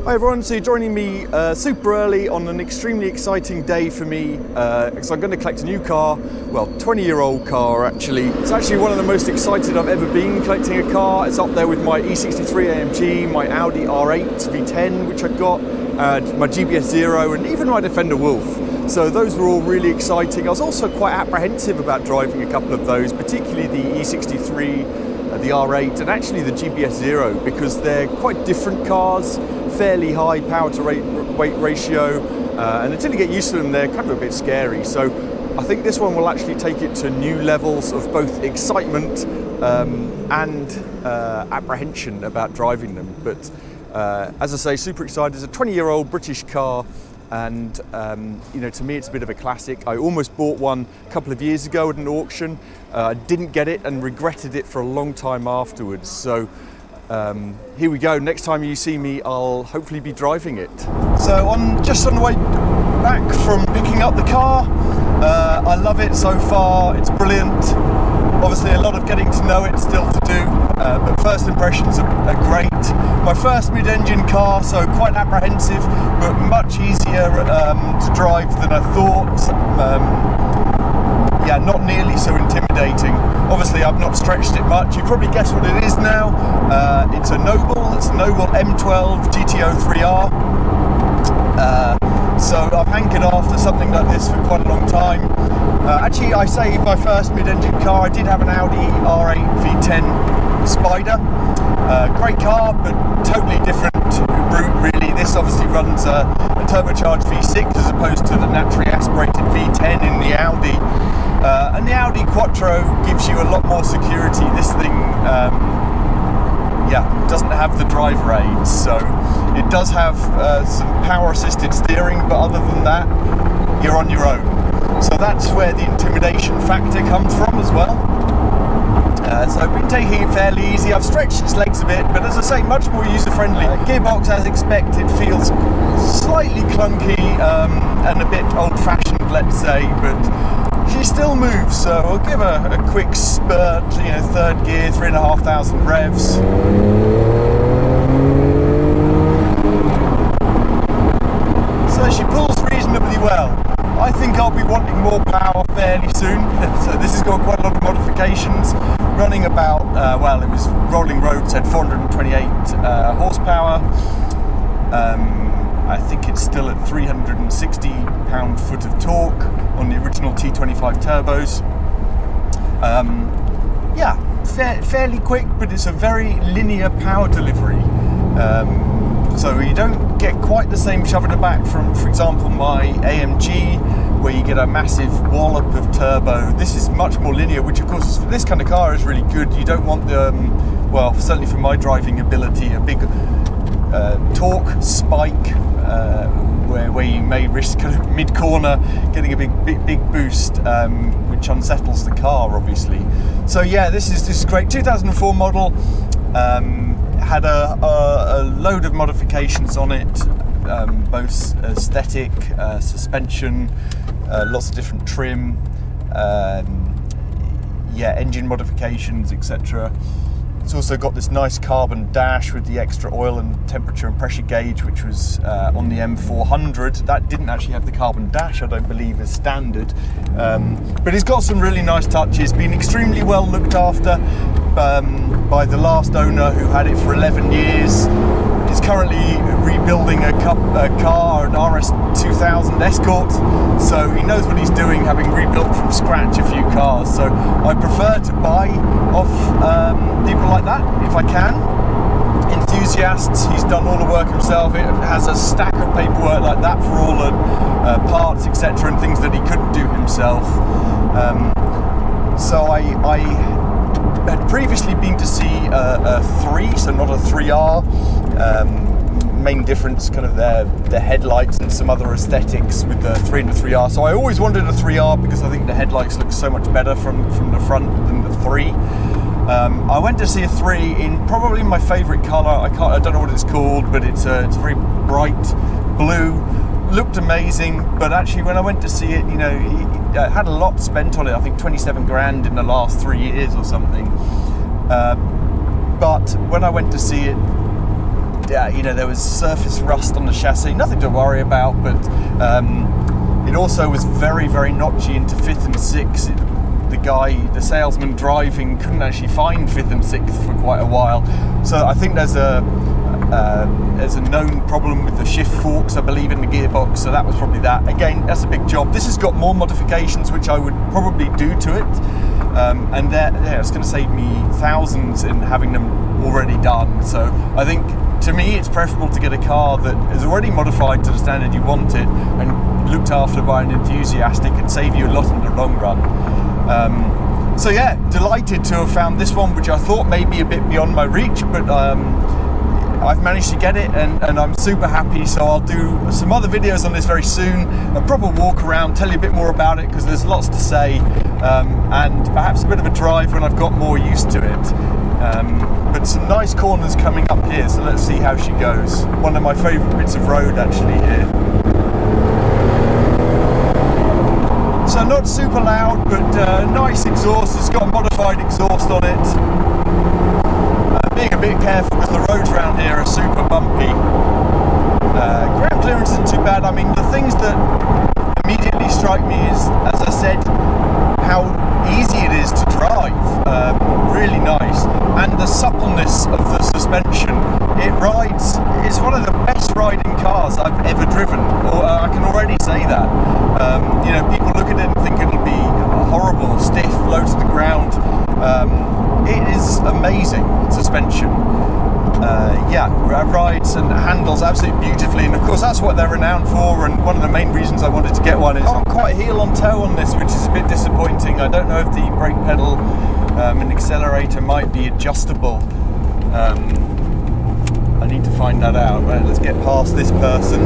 Hi everyone, so you're joining me super early on an extremely exciting day for me because I'm going to collect a new car, well 20-year-old car actually. It's actually one of the most excited I've ever been collecting a car. It's up there with my E63 AMG, my Audi R8 V10 which I got, my GBS0 and even my Defender Wolf. So those were all really exciting. I was also quite apprehensive about driving a couple of those, particularly the E63, the R8 and actually the GBS0 because they're quite different cars. Fairly high power to weight ratio, and until you get used to them, they're kind of a bit scary. So I think this one will actually take it to new levels of both excitement and apprehension about driving them. But as I say, super excited. It's a 20-year-old British car, and you know, to me, it's a bit of a classic. I almost bought one a couple of years ago at an auction. I didn't get it and regretted it for a long time afterwards. So. Here we go. Next time you see me, I'll hopefully be driving it. So just on the way back from picking up the car, I love it so far. It's brilliant. Obviously a lot of getting to know it still to do, but first impressions are great. My first mid-engine car, so quite apprehensive, but much easier to drive than I thought. Yeah, not nearly so intimidating. Obviously, I've not stretched it much. You probably guess what it is now. It's a Noble M12 GTO-3R. So I've hankered after something like this for quite a long time. Actually, I say my first mid-engine car. I did have an Audi R8 V10 Spider. Great car, but totally different route, really. This obviously runs a turbocharged V6 as opposed to the naturally aspirated V10 in the Audi. And the Audi Quattro gives you a lot more security. This thing, doesn't have the driver aids, so it does have some power-assisted steering, but other than that, you're on your own. So that's where the intimidation factor comes from as well. So I've been taking it fairly easy. I've stretched its legs a bit, but as I say, much more user-friendly. Gearbox, as expected, feels slightly clunky and a bit old-fashioned, let's say, but she still moves, so I'll give her a quick spurt, you know, third gear, 3,500 revs. So she pulls reasonably well. I think I'll be wanting more power fairly soon, so this has got quite a lot of modifications, running about, it was rolling road, said 428 horsepower. I think it's still at 360 pound-foot of torque on the original T25 turbos. Fairly quick, but it's a very linear power delivery. So you don't get quite the same shove in the back from, for example, my AMG, where you get a massive wallop of turbo. This is much more linear, which of course for this kind of car is really good. You don't want the, certainly for my driving ability, a big torque spike where you may risk kind of mid-corner getting a big boost, which unsettles the car obviously. So yeah, this is great. 2004 model, had a load of modifications on it, both aesthetic, suspension, lots of different trim, engine modifications, etc. It's also got this nice carbon dash with the extra oil and temperature and pressure gauge, which was on the M400. That didn't actually have the carbon dash, I don't believe, as standard. But it's got some really nice touches, been extremely well looked after by the last owner who had it for 11 years. He's currently rebuilding a car, an RS2000 Escort, so he knows what he's doing, having rebuilt from scratch a few cars. So I prefer to buy off people like that if I can. Enthusiasts, he's done all the work himself. It has a stack of paperwork like that for all the parts, etc., and things that he couldn't do himself. So I had previously been to see a 3, so not a 3R. Main difference, kind of the headlights and some other aesthetics with the 3 and the 3R. So I always wanted a 3R because I think the headlights look so much better from the front than the 3. I went to see a 3 in probably my favourite colour. I don't know what it's called, but it's a very bright blue. Looked amazing, but actually when I went to see it, you know, he had a lot spent on it. I think 27 grand in the last 3 years or something. But when I went to see it, you know, there was surface rust on the chassis, nothing to worry about, but it also was very, very notchy into 5th and 6th. The salesman driving couldn't actually find 5th and 6th for quite a while. So I think there's a known problem with the shift forks, I believe, in the gearbox, so that was probably that. Again, that's a big job. This has got more modifications which I would probably do to it, and it's going to save me thousands in having them already done. So I think, to me, it's preferable to get a car that is already modified to the standard you want it and looked after by an enthusiast. It can save you a lot in the long run. So yeah, delighted to have found this one, which I thought may be a bit beyond my reach, but I've managed to get it, and I'm super happy. So I'll do some other videos on this very soon, a proper walk around, tell you a bit more about it, because there's lots to say, and perhaps a bit of a drive when I've got more used to it. But some nice corners coming up here, so let's see how she goes. One of my favourite bits of road actually here. So not super loud, but nice exhaust. It's got a modified exhaust on it. Being a bit careful because the roads around here are super bumpy. Ground clearance isn't too bad. I mean, the things that immediately strike me is, as I said, how easy it is to drive. Really nice. And the suppleness of the suspension. It's one of the best riding cars I've ever driven. I can already say that. You know, people look at it and think it'll be horrible, stiff, low to the ground. It is amazing suspension. Rides and handles absolutely beautifully, and of course that's what they're renowned for, and one of the main reasons I wanted to get one is I'm quite heel on toe on this, which is a bit disappointing. I don't know if the brake pedal and accelerator might be adjustable. I need to find that out. Right, let's get past this person.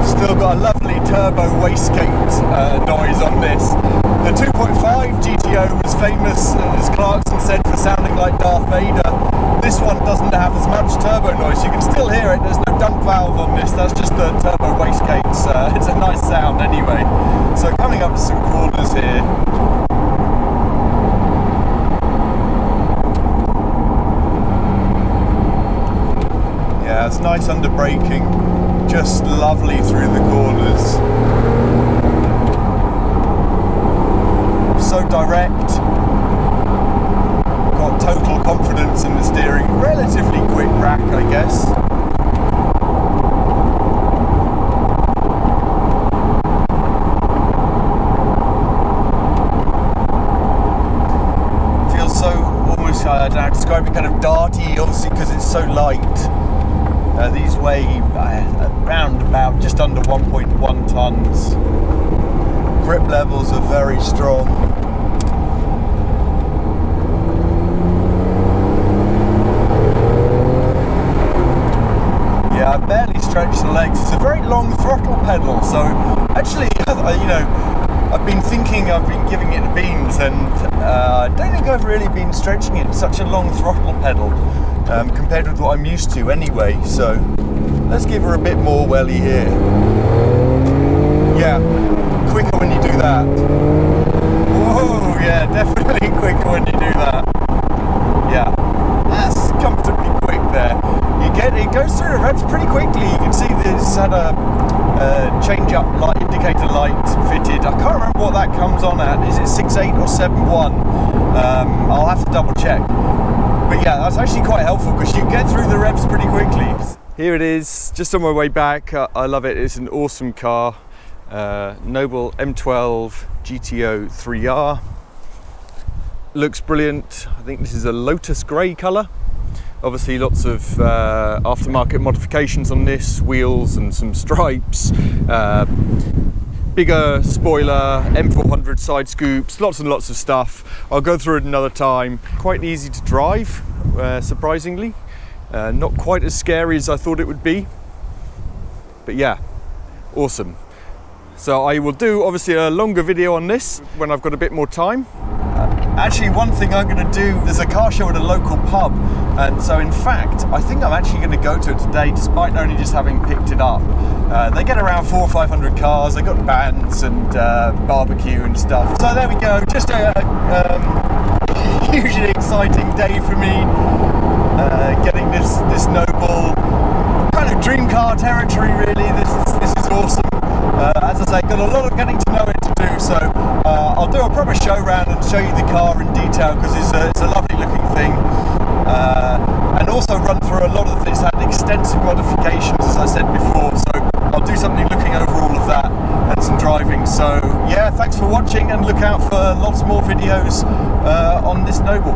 Still got a lovely turbo wastegate noise on this. The 2.5 GTO was famous, as Clarkson said, for sounding like Darth Vader. This one doesn't have as much turbo noise. You can still hear it. There's no dump valve on this. That's just the turbo wastegates. It's a nice sound anyway. So coming up to some corners here. Yeah, it's nice under braking. Just lovely through the corners. So direct. Got total confidence in the steering. Relatively quick rack, I guess. Feels so almost, I don't know how to describe it, kind of darty, obviously because it's so light. These weigh around about just under 1.1 tons. Grip levels are very strong. Yeah, I barely stretch the legs. It's a very long throttle pedal, so actually, you know, I've been giving it beans, and I don't think I've really been stretching it. Such a long throttle pedal compared with what I'm used to anyway. So let's give her a bit more welly here. Yeah, quicker when you do that. Whoa, yeah, definitely quicker when you do that. Yeah, that's comfortably quick there. It goes through the revs pretty quickly. You can see this had a change up light, indicator light fitted. I can't remember what that comes on at. Is it 6.8 or 7.1? I'll have to double check. But yeah, that's actually quite helpful because you get through the revs pretty quickly. Here it is, just on my way back. I love it. It's an awesome car. Noble M12 GTO-3R. Looks brilliant. I think this is a Lotus grey colour. Obviously lots of aftermarket modifications on this, wheels and some stripes. Bigger spoiler, M400 side scoops, lots and lots of stuff. I'll go through it another time. Quite easy to drive, surprisingly. Not quite as scary as I thought it would be. But yeah, awesome. So I will do obviously a longer video on this when I've got a bit more time. Actually, one thing I'm going to do, there's a car show at a local pub, and so in fact I think I'm actually going to go to it today despite only just having picked it up. They get around 400 or 500 cars, they got bands and barbecue and stuff. So there we go, just a hugely exciting day for me. Getting this noble kind of dream car territory, really. This is awesome. As I say, got a lot of getting to know it to do, so I'll do a proper show round and show you the car in detail, because it's a lovely looking thing, and also run through a lot of things. Had extensive modifications, as I said before, so I'll do something looking over all of that and some driving. So yeah, thanks for watching, and look out for lots more videos on this Noble.